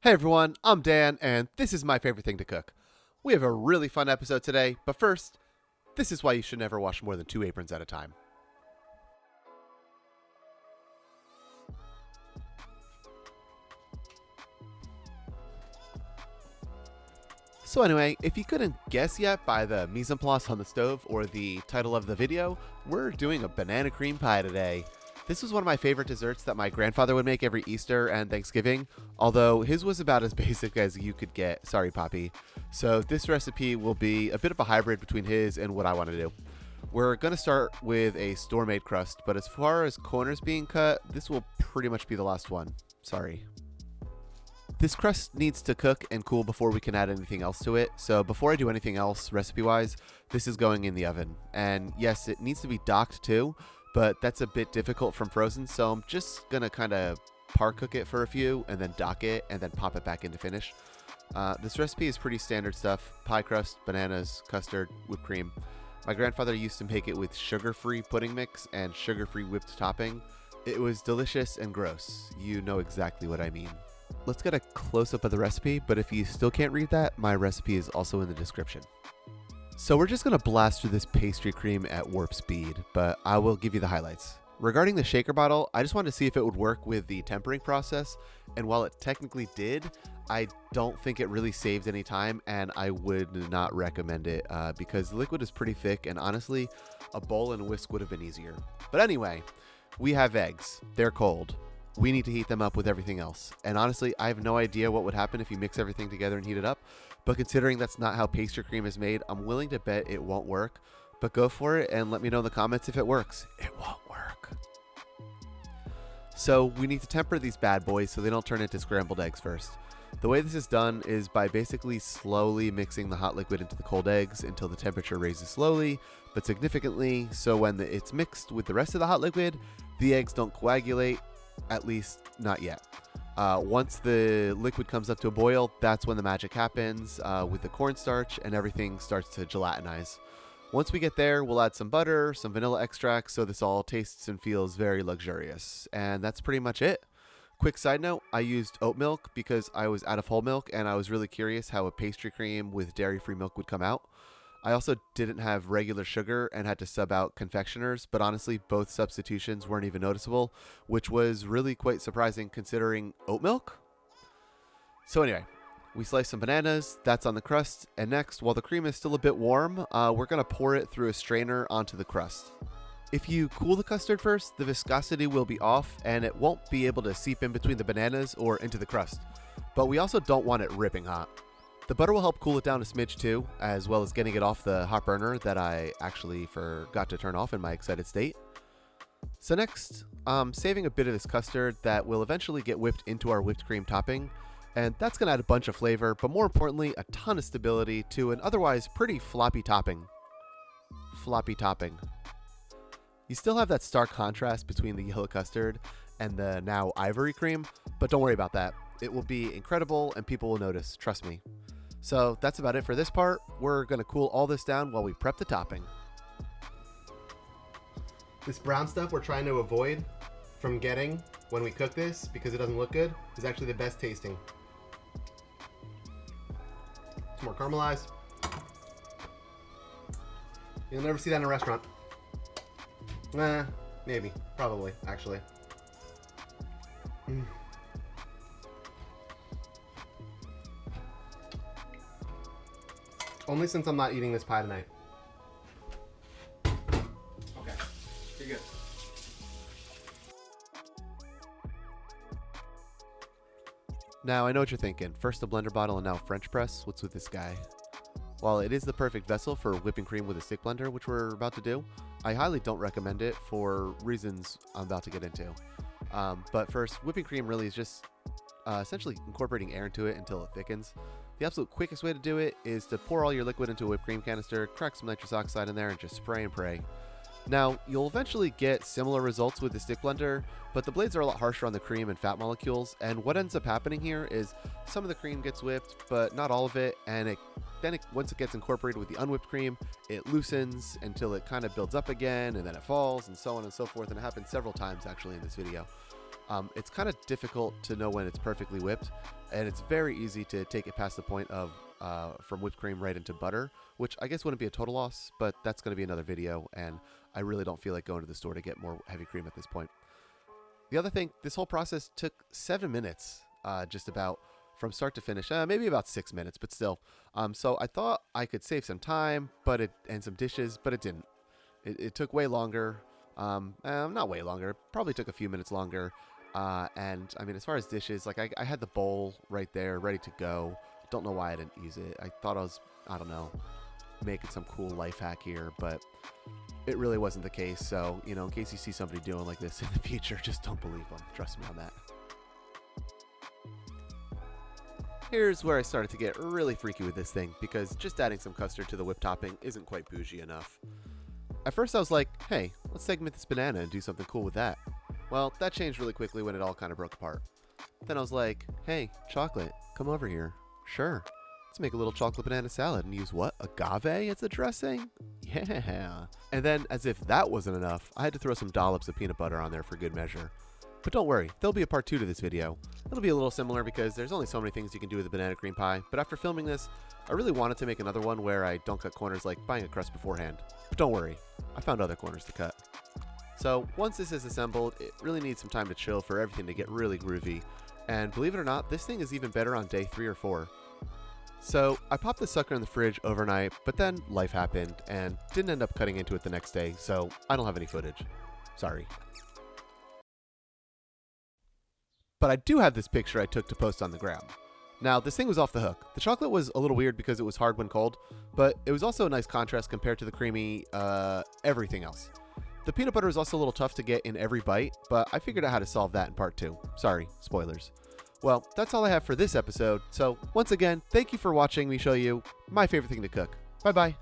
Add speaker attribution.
Speaker 1: Hey everyone, I'm Dan, and this is my favorite thing to cook. We have a really fun episode today, but first, this is why you should never wash more than 2 aprons at a time. So anyway, if you couldn't guess yet by the mise en place on the stove or the title of the video, we're doing a banana cream pie today. This was one of my favorite desserts that my grandfather would make every Easter and Thanksgiving, although his was about as basic as you could get. Sorry, Poppy. So this recipe will be a bit of a hybrid between his and what I want to do. We're going to start with a store-made crust, but as far as corners being cut, this will pretty much be the last one. Sorry. This crust needs to cook and cool before we can add anything else to it, so before I do anything else recipe-wise, this is going in the oven. And yes, it needs to be docked too, but that's a bit difficult from frozen, so I'm just gonna kind of par cook it for a few and then dock it and then pop it back into finish. This recipe is pretty standard stuff: pie crust, bananas, custard, whipped cream. My grandfather used to make it with sugar-free pudding mix and sugar-free whipped topping. It was delicious and gross. You know exactly what I mean. Let's get a close-up of the recipe, but if you still can't read that, my recipe is also in the description. So we're just going to blast through this pastry cream at warp speed, but I will give you the highlights. Regarding the shaker bottle, I just wanted to see if it would work with the tempering process, and while it technically did, I don't think it really saved any time, and I would not recommend it because the liquid is pretty thick, and honestly, a bowl and a whisk would have been easier. But anyway, we have eggs. They're cold. We need to heat them up with everything else. And honestly, I have no idea what would happen if you mix everything together and heat it up. But considering that's not how pastry cream is made, I'm willing to bet it won't work. But go for it and let me know in the comments if it works. It won't work. So we need to temper these bad boys so they don't turn into scrambled eggs first. The way this is done is by basically slowly mixing the hot liquid into the cold eggs until the temperature raises slowly but significantly, so when it's mixed with the rest of the hot liquid, the eggs don't coagulate. At least not yet. Once the liquid comes up to a boil, that's when the magic happens with the cornstarch and everything starts to gelatinize. Once we get there, we'll add some butter, some vanilla extract, so this all tastes and feels very luxurious. And that's pretty much it. Quick side note, I used oat milk because I was out of whole milk and I was really curious how a pastry cream with dairy-free milk would come out. I also didn't have regular sugar and had to sub out confectioners, but honestly, both substitutions weren't even noticeable, which was really quite surprising considering oat milk. So anyway, we slice some bananas, that's on the crust, and next, while the cream is still a bit warm, we're going to pour it through a strainer onto the crust. If you cool the custard first, the viscosity will be off and it won't be able to seep in between the bananas or into the crust, but we also don't want it ripping hot. The butter will help cool it down a smidge too, as well as getting it off the hot burner that I actually forgot to turn off in my excited state. So next, I'm saving a bit of this custard that will eventually get whipped into our whipped cream topping, and that's going to add a bunch of flavor, but more importantly, a ton of stability to an otherwise pretty floppy topping. Floppy topping. You still have that stark contrast between the yellow custard and the now ivory cream, but don't worry about that. It will be incredible and people will notice, trust me. So that's about it for this part. We're going to cool all this down while we prep the topping. This brown stuff we're trying to avoid from getting when we cook this because it doesn't look good is actually the best tasting. It's more caramelized. You'll never see that in a restaurant. Maybe. Probably, actually. Only since I'm not eating this pie tonight. Okay, you're good. Now, I know what you're thinking. First a blender bottle and now French press. What's with this guy? While it is the perfect vessel for whipping cream with a stick blender, which we're about to do, I highly don't recommend it for reasons I'm about to get into. But first, whipping cream really is just essentially incorporating air into it until it thickens. The absolute quickest way to do it is to pour all your liquid into a whipped cream canister, crack some nitrous oxide in there, and just spray and pray. Now, you'll eventually get similar results with the stick blender, but the blades are a lot harsher on the cream and fat molecules, and what ends up happening here is some of the cream gets whipped, but not all of it, and once it gets incorporated with the unwhipped cream, it loosens until it kind of builds up again, and then it falls, and so on and so forth, and it happens several times actually in this video. It's kind of difficult to know when it's perfectly whipped, and it's very easy to take it past the point of from whipped cream right into butter, which I guess wouldn't be a total loss, but that's going to be another video, and I really don't feel like going to the store to get more heavy cream at this point. The other thing, this whole process took 7 minutes, just about, from start to finish. Maybe about 6 minutes, but still. So I thought I could save some time, and some dishes, but it didn't. It took way longer. Not way longer. Probably took a few minutes longer. And I mean, as far as dishes, like I had the bowl right there, ready to go. Don't know why I didn't use it. I thought I don't know, making some cool life hack here, but it really wasn't the case. So, you know, in case you see somebody doing like this in the future, just don't believe them. Trust me on that. Here's where I started to get really freaky with this thing, because just adding some custard to the whipped topping isn't quite bougie enough. At first I was like, hey, let's segment this banana and do something cool with that. Well, that changed really quickly when it all kind of broke apart. Then I was like, hey, chocolate, come over here. Sure, let's make a little chocolate banana salad and use what? Agave as a dressing? Yeah. And then, as if that wasn't enough, I had to throw some dollops of peanut butter on there for good measure. But don't worry, there'll be a part 2 to this video. It'll be a little similar because there's only so many things you can do with a banana cream pie, but after filming this, I really wanted to make another one where I don't cut corners like buying a crust beforehand. But don't worry, I found other corners to cut. So once this is assembled, it really needs some time to chill for everything to get really groovy. And believe it or not, this thing is even better on day 3 or 4. So I popped the sucker in the fridge overnight, but then life happened and didn't end up cutting into it the next day, so I don't have any footage. Sorry. But I do have this picture I took to post on the gram. Now, this thing was off the hook. The chocolate was a little weird because it was hard when cold, but it was also a nice contrast compared to the creamy everything else. The peanut butter is also a little tough to get in every bite, but I figured out how to solve that in part 2. Sorry, spoilers. Well, that's all I have for this episode, so once again, thank you for watching me show you my favorite thing to cook. Bye-bye.